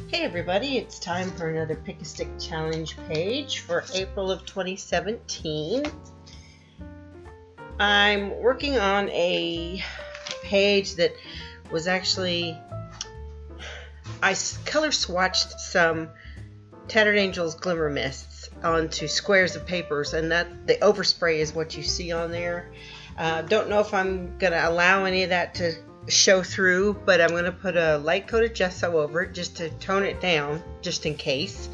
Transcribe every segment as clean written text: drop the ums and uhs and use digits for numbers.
Hey everybody, it's time for another Pick a Stick Challenge page for April of 2017. I'm working on a page that was actually, I color swatched some Tattered Angels Glimmer Mists onto squares of papers, and that the overspray is what you see on there. Don't know if I'm going to allow any of that to show through, but I'm going to put a light coat of gesso over it just to tone it down, just in case.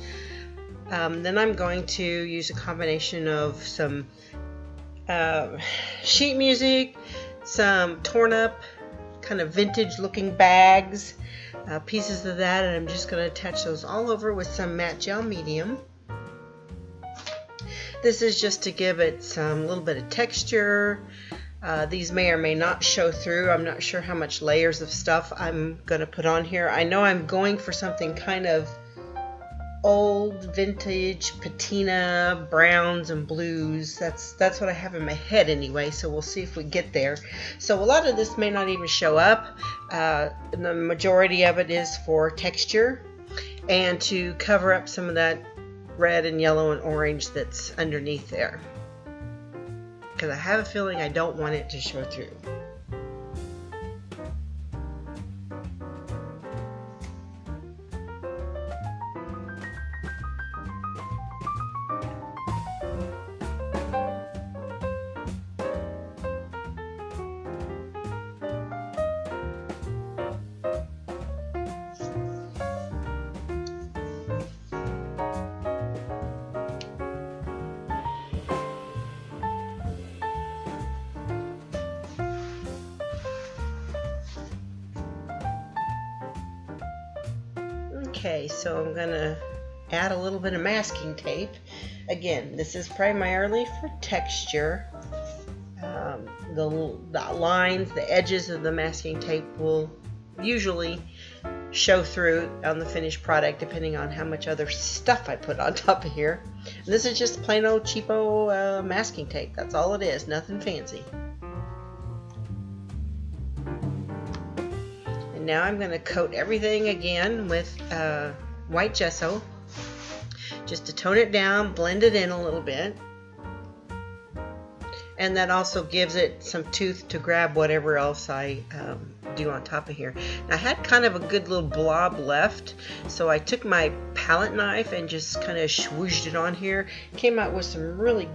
Then I'm going to use a combination of some sheet music, some torn up kind of vintage looking bags, pieces of that, and I'm just going to attach those all over with some matte gel medium. This is just to give it some little bit of texture. These may or may not show through. I'm not sure how much layers of stuff I'm going to put on here. I know I'm going for something kind of old, vintage, patina, browns and blues. That's what I have in my head anyway, so we'll see if we get there. So a lot of this may not even show up. The majority of it is for texture and to cover up some of that red and yellow and orange that's underneath there, because I have a feeling I don't want it to show through. Okay, so I'm going to add a little bit of masking tape. Again, this is primarily for texture. The lines, the edges of the masking tape will usually show through on the finished product depending on how much other stuff I put on top of here. And this is just plain old cheapo masking tape. That's all it is, nothing fancy. Now I'm going to coat everything again with white gesso just to tone it down, blend it in a little bit, and that also gives it some tooth to grab whatever else I do on top of here. Now, I had kind of a good little blob left, so I took my palette knife and just kind of swooshed it on here. Came out with some really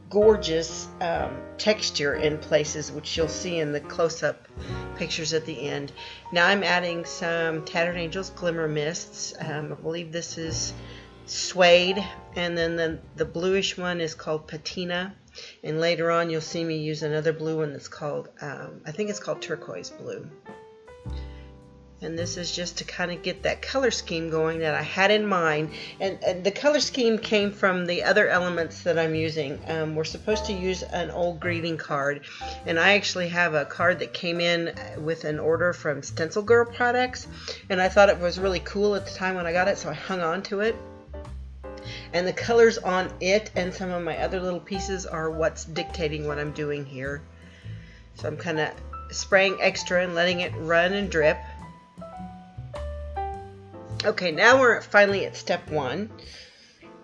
gorgeous texture in places, which you'll see in the close-up pictures at the end. Now I'm adding some Tattered Angels Glimmer Mists. I believe this is Suede, and then the bluish one is called Patina, and later on you'll see me use another blue one that's called, I think it's called Turquoise Blue. And this is just to kind of get that color scheme going that I had in mind. And the color scheme came from the other elements that I'm using. We're supposed to use an old greeting card. And I actually have a card that came in with an order from Stencil Girl Products. And I thought it was really cool at the time when I got it, so I hung on to it. And the colors on it and some of my other little pieces are what's dictating what I'm doing here. So I'm kind of spraying extra and letting it run and drip. Okay, now we're finally at step one,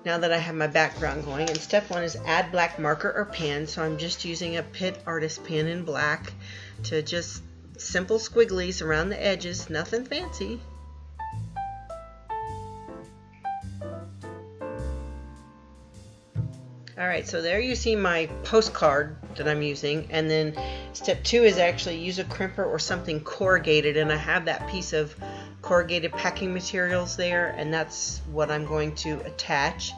now that I have my background going. And step one is add black marker or pen. So I'm just using a Pitt Artist pen in black to just simple squigglies around the edges, nothing fancy. Alright, so there you see my postcard that I'm using. And then step two is actually use a crimper or something corrugated, and I have that piece of corrugated packing materials there, and that's what I'm going to attach.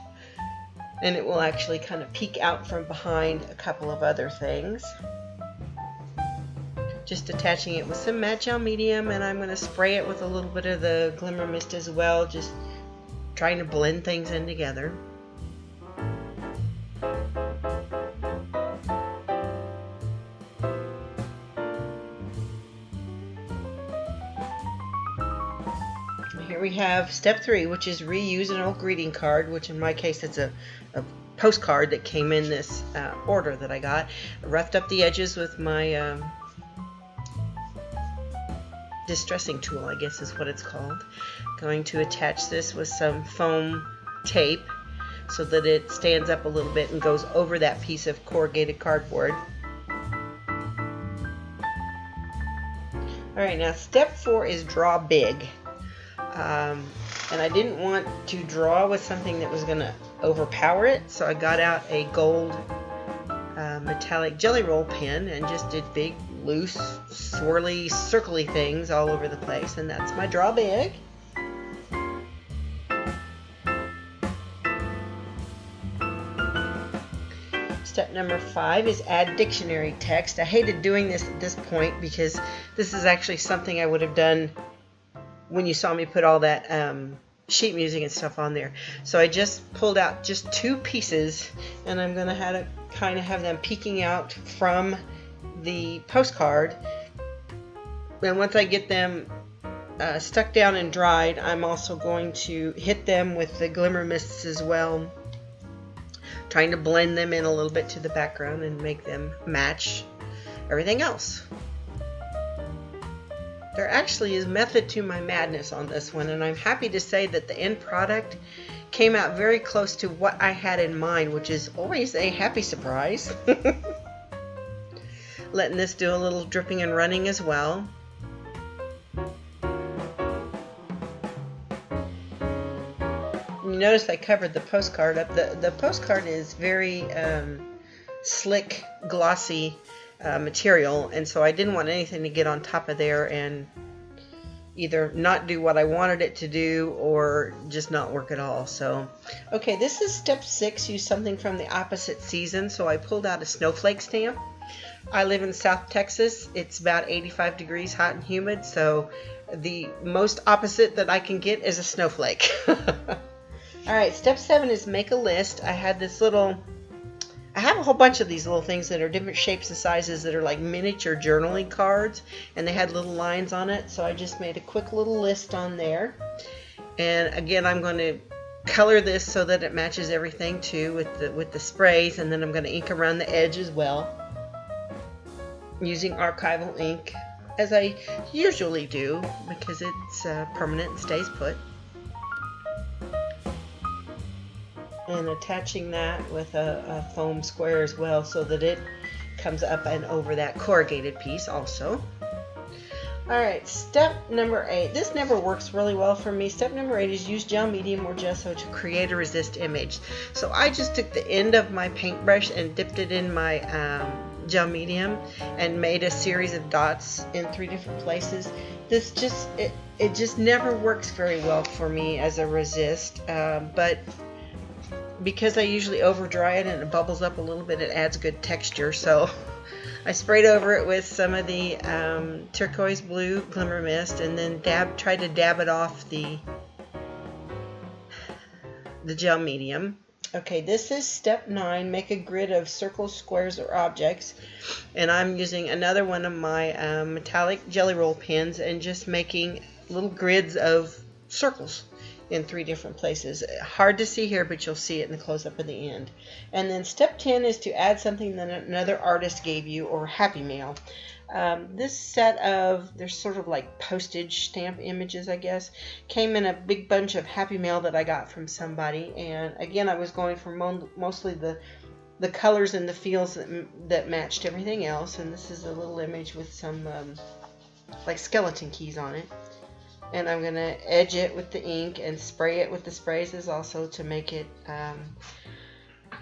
And it will actually kind of peek out from behind a couple of other things. Just attaching it with some matte gel medium, and I'm going to spray it with a little bit of the Glimmer Mist as well, just trying to blend things in together. Here we have step three, which is reuse an old greeting card, which in my case it's a postcard that came in this order that I got. I roughed up the edges with my distressing tool, I guess is what it's called. Going to attach this with some foam tape so that it stands up a little bit and goes over that piece of corrugated cardboard. Alright, now step 4 is draw big. And I didn't want to draw with something that was going to overpower it, so I got out a gold metallic jelly roll pen and just did big, loose, swirly, circly things all over the place, and that's my draw big. Step number 5 is add dictionary text. I hated doing this at this point because this is actually something I would have done when you saw me put all that sheet music and stuff on there. So I just pulled out just 2 pieces, and I'm going to kind of have them peeking out from the postcard. And once I get them stuck down and dried, I'm also going to hit them with the glimmer mists as well, trying to blend them in a little bit to the background and make them match everything else. There actually is method to my madness on this one, and I'm happy to say that the end product came out very close to what I had in mind, which is always a happy surprise. Letting this do a little dripping and running as well. You notice I covered the postcard up. The postcard is very slick, glossy material, and so I didn't want anything to get on top of there and either not do what I wanted it to do or just not work at all. So, okay, this is step 6, use something from the opposite season. So I pulled out a snowflake stamp. I live in South Texas. It's about 85 degrees, hot and humid, so the most opposite that I can get is a snowflake. Alright, step 7 is make a list. I have a whole bunch of these little things that are different shapes and sizes that are like miniature journaling cards, and they had little lines on it, so I just made a quick little list on there. And again, I'm going to color this so that it matches everything too with the sprays, and then I'm going to ink around the edge as well using archival ink, as I usually do because it's permanent and stays put. And attaching that with a foam square as well so that it comes up and over that corrugated piece also. Alright, step number 8. This never works really well for me. Step number 8 is use gel medium or gesso to create a resist image. So I just took the end of my paintbrush and dipped it in my gel medium and made a series of dots in 3 different places. This just, it just never works very well for me as a resist, but because I usually over dry it and it bubbles up a little bit, it adds good texture. So I sprayed over it with some of the turquoise blue glimmer mist, and then tried to dab it off the gel medium. Okay, this is step 9. Make a grid of circles, squares, or objects. And I'm using another one of my metallic jelly roll pens and just making little grids of circles in 3 different places. Hard to see here, but you'll see it in the close-up at the end. And then step 10 is to add something that another artist gave you, or Happy Mail. This set of, they're sort of like postage stamp images, I guess, came in a big bunch of Happy Mail that I got from somebody. And again, I was going for mostly the colors and the feels that matched everything else. And this is a little image with some like skeleton keys on it. And I'm going to edge it with the ink and spray it with the sprays as also to make it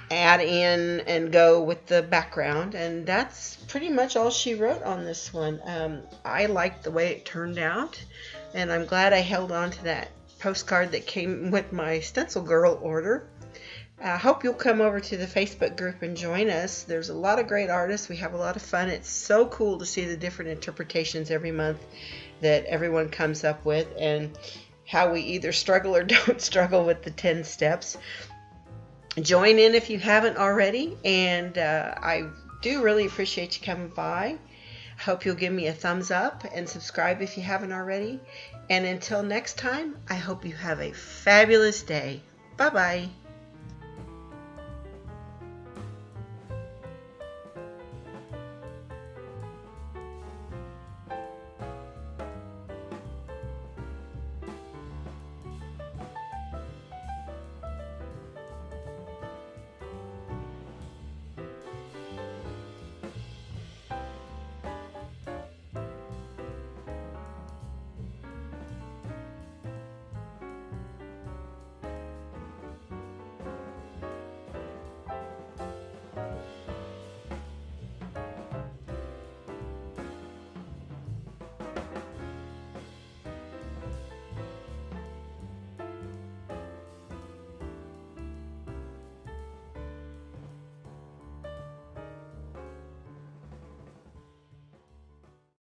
add in and go with the background. And that's pretty much all she wrote on this one. I liked the way it turned out, and I'm glad I held on to that postcard that came with my Stencil Girl order. I hope you'll come over to the Facebook group and join us. There's a lot of great artists. We have a lot of fun. It's so cool to see the different interpretations every month that everyone comes up with, and how we either struggle or don't struggle with the 10 steps. Join in if you haven't already, and I do really appreciate you coming by. I hope you'll give me a thumbs up and subscribe if you haven't already. And until next time, I hope you have a fabulous day. Bye-bye.